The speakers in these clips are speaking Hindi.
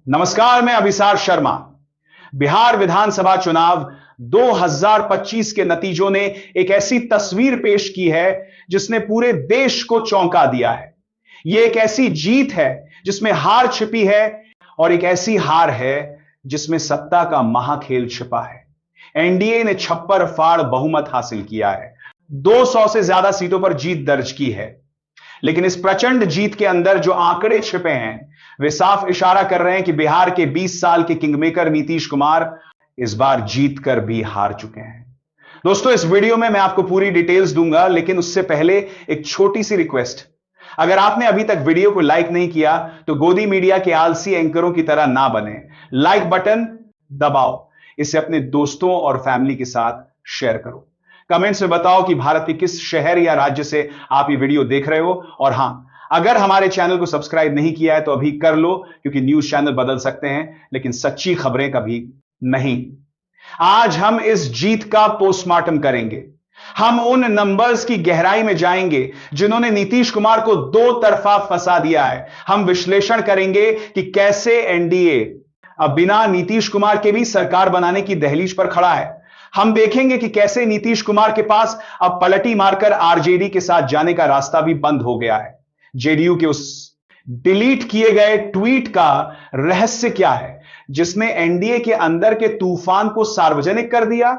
नमस्कार, मैं अभिसार शर्मा। बिहार विधानसभा चुनाव 2025 के नतीजों ने एक ऐसी तस्वीर पेश की है जिसने पूरे देश को चौंका दिया है। यह एक ऐसी जीत है जिसमें हार छिपी है और एक ऐसी हार है जिसमें सत्ता का महाखेल छिपा है। एनडीए ने छप्पर फाड़ बहुमत हासिल किया है, 200 से ज्यादा सीटों पर जीत दर्ज की है। लेकिन इस प्रचंड जीत के अंदर जो आंकड़े छिपे हैं वे साफ इशारा कर रहे हैं कि बिहार के 20 साल के किंगमेकर नीतीश कुमार इस बार जीतकर भी हार चुके हैं। दोस्तों, इस वीडियो में मैं आपको पूरी डिटेल्स दूंगा, लेकिन उससे पहले एक छोटी सी रिक्वेस्ट। अगर आपने अभी तक वीडियो को लाइक नहीं किया तो गोदी मीडिया के आलसी एंकरों की तरह ना बने। लाइक बटन दबाओ, इसे अपने दोस्तों और फैमिली के साथ शेयर करो। कमेंट्स में बताओ कि भारत के किस शहर या राज्य से आप ये वीडियो देख रहे हो। और हां, अगर हमारे चैनल को सब्सक्राइब नहीं किया है तो अभी कर लो, क्योंकि न्यूज चैनल बदल सकते हैं लेकिन सच्ची खबरें कभी नहीं। आज हम इस जीत का पोस्टमार्टम करेंगे। हम उन नंबर्स की गहराई में जाएंगे जिन्होंने नीतीश कुमार को दो तरफा फंसा दिया है। हम विश्लेषण करेंगे कि कैसे एनडीए अब बिना नीतीश कुमार के भी सरकार बनाने की दहलीज पर खड़ा है। हम देखेंगे कि कैसे नीतीश कुमार के पास अब पलटी मारकर आरजेडी के साथ जाने का रास्ता भी बंद हो गया है। जेडीयू के उस डिलीट किए गए ट्वीट का रहस्य क्या है जिसने एनडीए के अंदर के तूफान को सार्वजनिक कर दिया?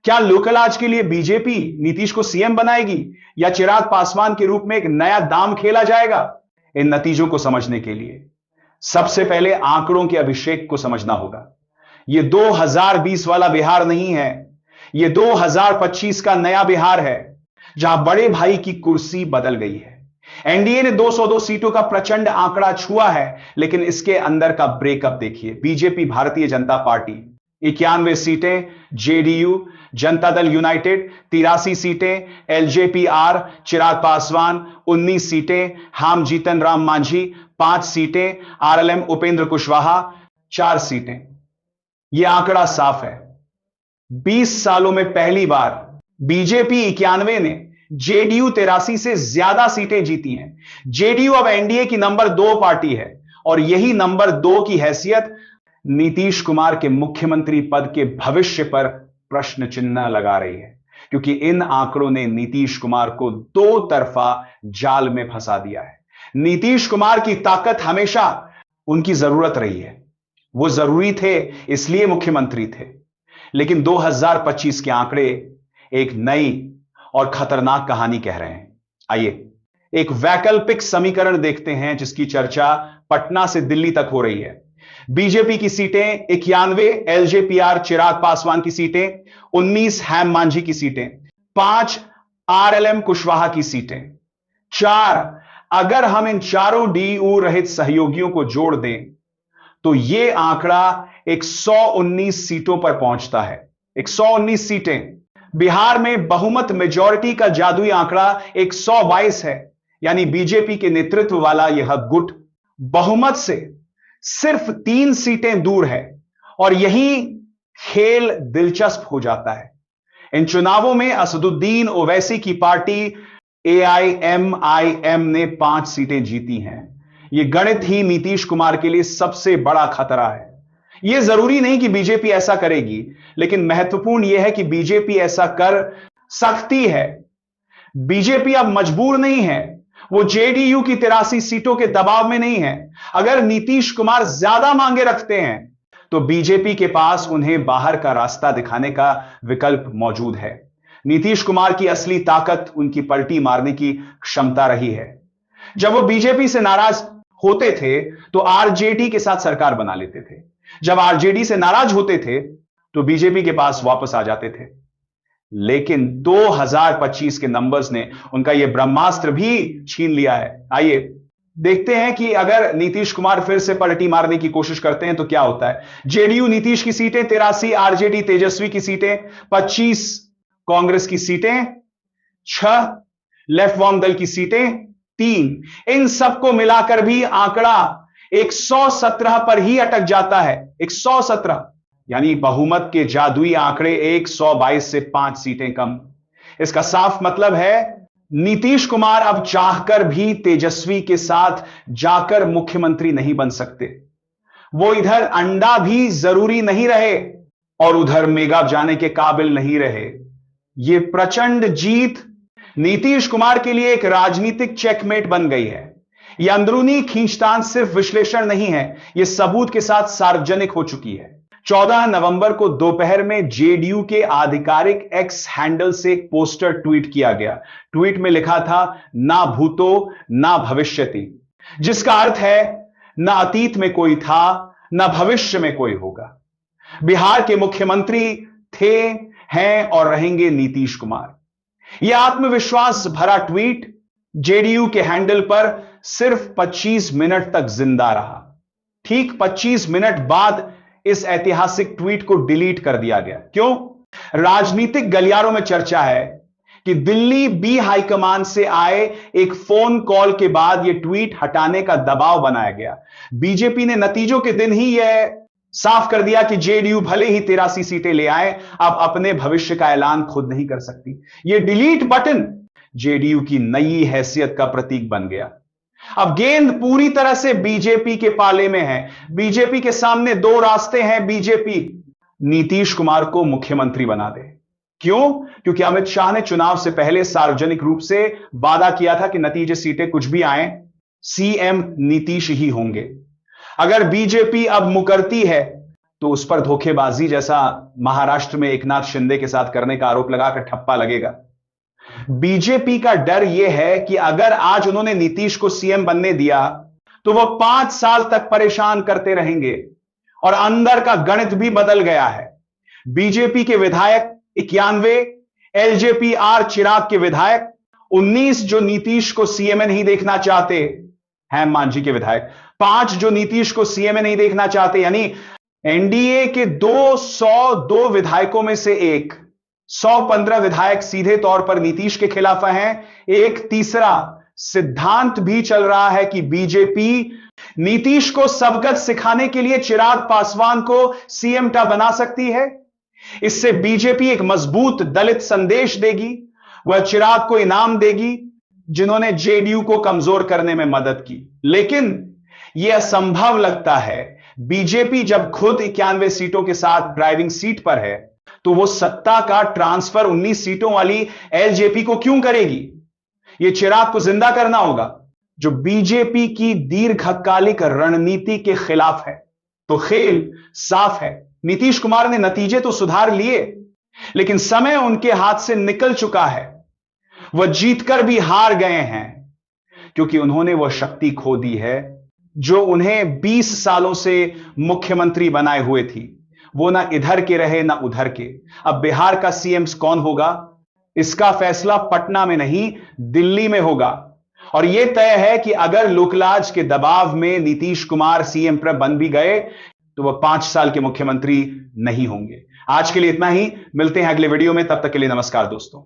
क्या लोकल आज के लिए बीजेपी नीतीश को सीएम बनाएगी या चिराग पासवान के रूप में एक नया दांव खेला जाएगा? इन नतीजों को समझने के लिए सबसे पहले आंकड़ों के अभिषेक को समझना होगा। यह 2020 वाला बिहार नहीं है, यह 2025 का नया बिहार है, जहां बड़े भाई की कुर्सी बदल गई है। एनडीए ने 202 सीटों का प्रचंड आंकड़ा छुआ है, लेकिन इसके अंदर का ब्रेकअप देखिए। बीजेपी भारतीय जनता पार्टी 91 सीटें, जेडीयू जनता दल यूनाइटेड 83 सीटें, एलजेपीआर चिराग पासवान 19 सीटें, हम जीतन राम मांझी 5 सीटें, आरएलएम उपेंद्र कुशवाहा 4 सीटें। यह आंकड़ा साफ है। 20 सालों में पहली बार बीजेपी 91 ने जेडीयू 83 से ज्यादा सीटें जीती हैं। जेडीयू अब एनडीए की नंबर 2 पार्टी है और यही नंबर 2 की हैसियत नीतीश कुमार के मुख्यमंत्री पद के भविष्य पर प्रश्न चिन्ह लगा रही है, क्योंकि इन आंकड़ों ने नीतीश कुमार को दो तरफा जाल में फंसा दिया है। नीतीश कुमार की ताकत हमेशा उनकी जरूरत रही है, वो जरूरी थे इसलिए मुख्यमंत्री थे। लेकिन 2025 के आंकड़े एक नई और खतरनाक कहानी कह रहे हैं। आइए एक वैकल्पिक समीकरण देखते हैं जिसकी चर्चा पटना से दिल्ली तक हो रही है। बीजेपी की सीटें 91, एलजेपीआर चिराग पासवान की सीटें 19, हैम मांझी की सीटें 5, आरएलएम कुशवाहा की सीटें 4। अगर हम इन चारों डीयू रहित सहयोगियों को जोड़ दें तो यह आंकड़ा 119 सीटों पर पहुंचता है। 119 सीटें। बिहार में बहुमत मेजॉरिटी का जादुई आंकड़ा 122 है, यानी बीजेपी के नेतृत्व वाला यह गुट बहुमत से सिर्फ 3 सीटें दूर है और यही खेल दिलचस्प हो जाता है। इन चुनावों में असदुद्दीन ओवैसी की पार्टी एआईएमआईएम ने 5 सीटें जीती हैं। यह गणित ही नीतीश कुमार के लिए सबसे बड़ा खतरा है। यह जरूरी नहीं कि बीजेपी ऐसा करेगी, लेकिन महत्वपूर्ण यह है कि बीजेपी ऐसा कर सकती है। बीजेपी अब मजबूर नहीं है, वो जेडीयू की 83 सीटों के दबाव में नहीं है। अगर नीतीश कुमार ज्यादा मांगे रखते हैं तो बीजेपी के पास उन्हें बाहर का रास्ता दिखाने का विकल्प मौजूद है। नीतीश कुमार की असली ताकत उनकी पलटी मारने की क्षमता रही है। जब वो बीजेपी से नाराज होते थे तो आरजेडी के साथ सरकार बना लेते थे। जब आरजेडी से नाराज होते थे तो बीजेपी के पास वापस आ जाते थे। लेकिन 2025 के नंबर्स ने उनका यह ब्रह्मास्त्र भी छीन लिया है। आइए देखते हैं कि अगर नीतीश कुमार फिर से पलटी मारने की कोशिश करते हैं तो क्या होता है। जेडीयू नीतीश की सीटें 83, आरजेडी तेजस्वी की सीटें 25, कांग्रेस की सीटें 6, लेफ्ट वार्म दल की सीटें 3। इन सबको मिलाकर भी आंकड़ा 117 पर ही अटक जाता है। 117, यानी बहुमत के जादुई आंकड़े 122 से 5 सीटें कम। इसका साफ मतलब है नीतीश कुमार अब चाहकर भी तेजस्वी के साथ जाकर मुख्यमंत्री नहीं बन सकते। वो इधर अंडा भी जरूरी नहीं रहे और उधर मेगा जाने के काबिल नहीं रहे। ये प्रचंड जीत नीतीश कुमार के लिए एक राजनीतिक चेकमेट बन गई है। यह अंदरूनी खींचतान सिर्फ विश्लेषण नहीं है, यह सबूत के साथ सार्वजनिक हो चुकी है। 14 नवंबर को दोपहर में जेडीयू के आधिकारिक एक्स हैंडल से एक पोस्टर ट्वीट किया गया। ट्वीट में लिखा था, ना भूतो ना भविष्यति, जिसका अर्थ है ना अतीत में कोई था, ना भविष्य में कोई होगा। बिहार के मुख्यमंत्री थे, हैं और रहेंगे नीतीश कुमार। यह आत्मविश्वास भरा ट्वीट जेडीयू के हैंडल पर सिर्फ 25 मिनट तक जिंदा रहा। ठीक 25 मिनट बाद इस ऐतिहासिक ट्वीट को डिलीट कर दिया गया। क्यों? राजनीतिक गलियारों में चर्चा है कि दिल्ली बी हाईकमान से आए एक फोन कॉल के बाद यह ट्वीट हटाने का दबाव बनाया गया। बीजेपी ने नतीजों के दिन ही यह साफ कर दिया कि जेडीयू भले ही 83 सीटें ले आए, अब अपने भविष्य का ऐलान खुद नहीं कर सकती। यह डिलीट बटन जेडीयू की नई हैसियत का प्रतीक बन गया। अब गेंद पूरी तरह से बीजेपी के पाले में है। बीजेपी के सामने दो रास्ते हैं। बीजेपी नीतीश कुमार को मुख्यमंत्री बना दे। क्यों? क्योंकि अमित शाह ने चुनाव से पहले सार्वजनिक रूप से वादा किया था कि नतीजे सीटें कुछ भी आए, सीएम नीतीश ही होंगे। अगर बीजेपी अब मुकरती है तो उस पर धोखेबाजी जैसा महाराष्ट्र में एकनाथ शिंदे के साथ करने का आरोप लगाकर ठप्पा लगेगा। बीजेपी का डर यह है कि अगर आज उन्होंने नीतीश को सीएम बनने दिया तो वह 5 साल तक परेशान करते रहेंगे और अंदर का गणित भी बदल गया है। बीजेपी के विधायक 91, एलजेपी आर चिराग के विधायक 19 जो नीतीश को सीएम नहीं देखना चाहते, हेम मांझी के विधायक 5 जो नीतीश को सीएम नहीं देखना चाहते, यानी एनडीए के 202 विधायकों में से एक 115 विधायक सीधे तौर पर नीतीश के खिलाफ हैं। एक तीसरा सिद्धांत भी चल रहा है कि बीजेपी नीतीश को सबक सिखाने के लिए चिराग पासवान को सीएम बना सकती है। इससे बीजेपी एक मजबूत दलित संदेश देगी, वह चिराग को इनाम देगी जिन्होंने जेडीयू को कमजोर करने में मदद की। लेकिन यह असंभव लगता है। बीजेपी जब खुद 91 सीटों के साथ ड्राइविंग सीट पर है तो वो सत्ता का ट्रांसफर 19 सीटों वाली एलजेपी को क्यों करेगी? यह चिराग को जिंदा करना होगा, जो बीजेपी की दीर्घकालिक रणनीति के खिलाफ है। तो खेल साफ है। नीतीश कुमार ने नतीजे तो सुधार लिए, लेकिन समय उनके हाथ से निकल चुका है। वह जीतकर भी हार गए हैं क्योंकि उन्होंने वह शक्ति खो दी है जो उन्हें 20 सालों से मुख्यमंत्री बनाए हुए थी। वो ना इधर के रहे ना उधर के। अब बिहार का सीएम कौन होगा, इसका फैसला पटना में नहीं दिल्ली में होगा। और यह तय है कि अगर लोकलाज के दबाव में नीतीश कुमार सीएम पर बन भी गए तो वह 5 साल के मुख्यमंत्री नहीं होंगे। आज के लिए इतना ही, मिलते हैं अगले वीडियो में। तब तक के लिए नमस्कार दोस्तों।